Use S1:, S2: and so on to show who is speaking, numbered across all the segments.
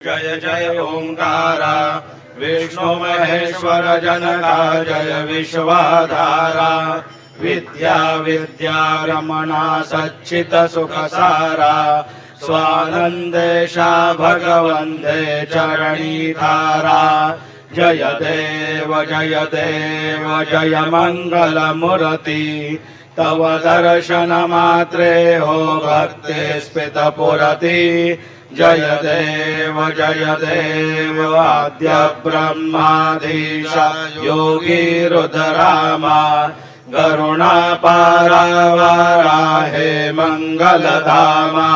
S1: जय जय ओंकारा विष्णु महेश्वर जनका जय विश्वाधारा विद्या विद्या रमणा सच्चित सुखसारा स्वानंदेशा भगवन्ते चरणीधारा जय देव जय मंगलमूर्ति तव दर्शन मात्रे हो भक्ति स्फीतपुरति जय देव आद्य ब्रह्माधीश योगी रुद्रामा गरुणापारावाराहे मंगलधामा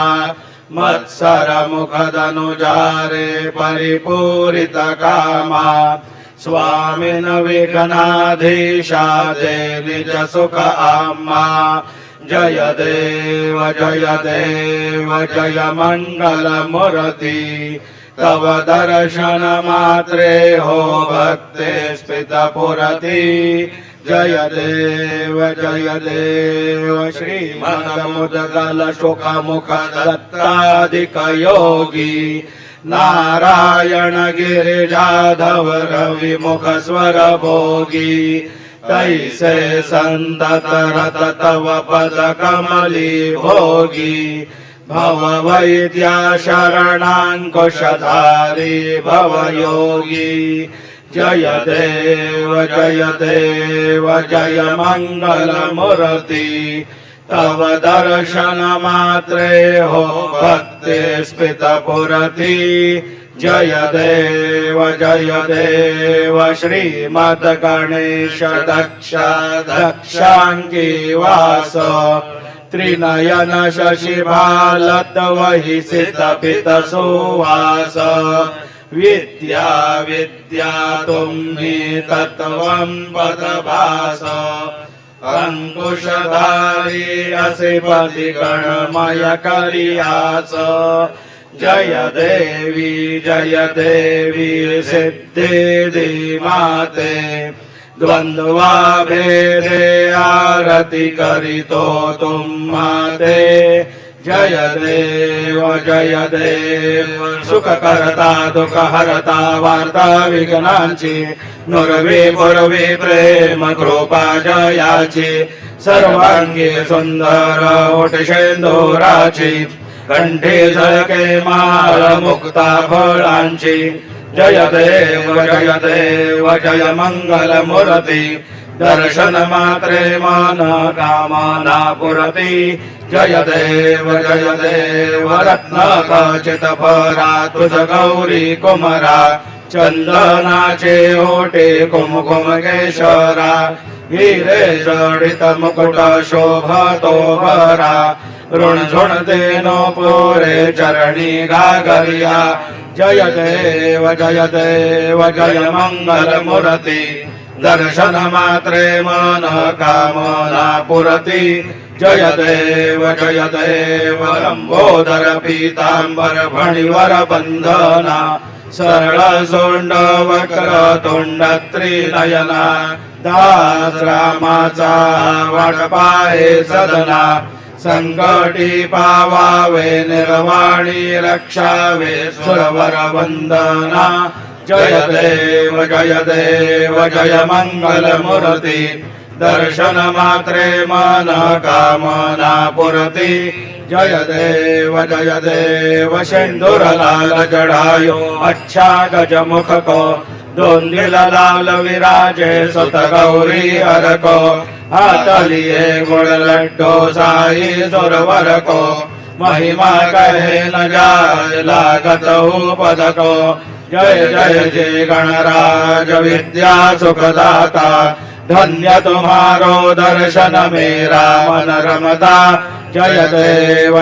S1: मत्सर मुखदनुजारे परिपूरित कामा स्वामिन विघ्नाधीशा दे निज सुख आमा जय देव जय मंगलमूर्ति तव दर्शन मात्रे हो भक्ति स्फीतपुरति जय देव श्रीमद्मुद्गल सुखमुख दत्तादिक योगी नारायण गिरिजाधव रविमुख स्वर भोगी तैसे संतत रत तव पद कमली भोगी भव वैद्या शरणांकुशधारी भव योगी जय देव जय मंगलमूर्ति तव दर्शन मात्रे हो भक्ति स्फीतपुरति जय देव श्रीमद् गणेश दक्षांगी वास त्रिनयन शशिभालत वही सित सुवास विद्या तुम्हि तत्त्वं पदभास अंकुशधारी असिपति गणमय करियास जय देवी सिद्धि माते द्वंद्वा भेदे आरती करितो तुम माते जय देव सुख करता दुख हरता वार्ता विघ्नांची नुरवी पुरवी प्रेम कृपा जयाची सर्वांगी सुंदर ओटशेंदुराची कंठी झळके माळ मुक्ता फळांची जय देव जय मंगलमूर्ति दर्शन मात्रे मन कामना पुरति जय देव रत्न खचित परा तुझ गौरी कुमरा चंदनाचे ओटे कुमकुम केशरा हिरे जडित मुकुट शोभतो भरा ऋण झुणते नो पुरे चरणी गागरिया जय देव जय मंगलमूर्ति दर्शन मात्रे मन कामना पुरति जय देव लंबोदर पीतांबर फणिवर बंधना सरळ सोंड वक्र तोंड त्रिनयना दास रामाचा वाटपाहे सदना संकटी पावावे निर्वाणी रक्षावे सुरवर वंदना जय देव जय मंगलमूर्ति दर्शन मात्रे मन कामना पुरति जय देव सिंदूर लाल जड़ायो अच्छा गजमुख को दोंदिल लाल विराजे सुत गौरी हर को हाथ लिए गुड़ लड्डू साई सुरवर को महिमा कहे न जाय लागत पद को जय जय गणराज विद्या सुखदाता धन्य तुम्हारो दर्शन मेरा मन रमता जय देव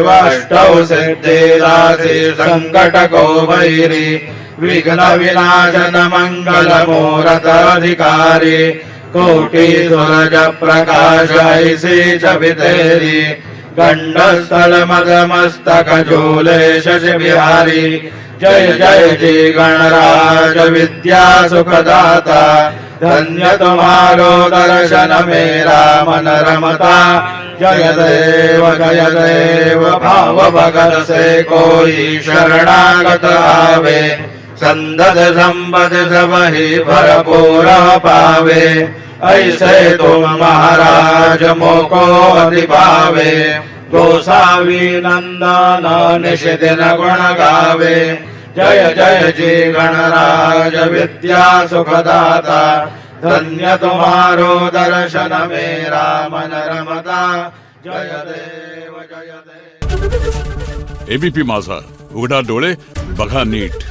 S1: अष्टौ सिद्धिदासी संकट को भैरी विघ्न विनाशन मंगल मूरत अधिकारी कोटि सूरज प्रकाश ऐसी छवि तेरी गंडस्थल मद मस्तक झूले शशि बिहारी जय जी गणराज विद्या सुखदाता धन्य तुम्हारो दर्शन मेरा मन रमता जय देव भाव भगत से कोई शरणागत आवे संदद संपद सब ही भरपूर पावे ऐसे तुम महाराज मोको अति भावे गोसावी नंदन निशिदिन गुण गावे जय जय जी गणराज विद्या सुखदाता धन्य तुम्हारो दर्शन मेरा मन रमता जय देव जय देव।
S2: एबीपी माझा, उघडा डोळे बघा नीट।